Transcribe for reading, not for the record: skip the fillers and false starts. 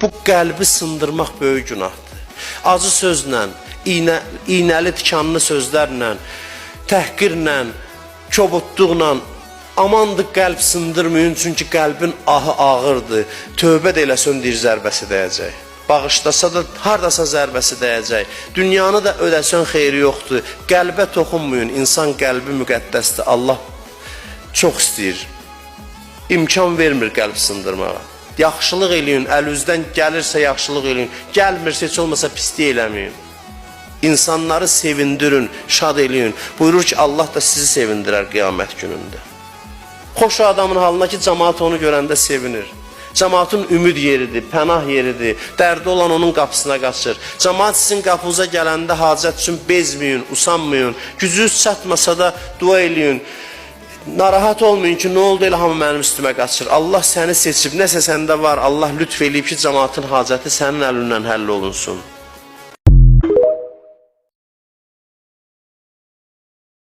Bu qəlbi sındırmaq böyük günahdır. Acı sözlə, iynəli tikanlı sözlərlə, təhqirlə, kobudluqla amandır qəlb sındırmayın, çünki qəlbin ahı ağırdır. Tövbə də eləsən dir zərbəsi dəyəcək. Bağışlasa da hardasa zərbəsi dəyəcək. Dünyanı da ödəsən xeyri yoxdur. Qəlbə toxunmayın. İnsan qəlbi müqəddəsdir. Allah çox istəyir. İmkan vermir qəlb sındırmağa. Yaxşılıq eləyin. Əlinizdən gəlirsə yaxşılıq eləyin. Gəlmirsə heç olmasa pislik eləməyin. İnsanları sevindirin, şad eləyin. Buyurur ki, Allah da sizi sevindirər qiyamət günündə. Xoş adamın halına ki, cəmaat onu görəndə sevinir. Cəmaatın ümid yeridir, pənah yeridir, dərdi olan onun qapısına qaçır. Cəmaat sizin qapınıza gələndə hacət üçün bezməyin, usanmayın, gücünüz çatmasa da dua eləyin. Narahat olmayın ki, nə oldu elə hamı mənim üstümə qaçır. Allah səni seçib, nəsə səndə var, Allah lütf eləyib ki, cəmaatın hacəti sənin əlindən həll olunsun.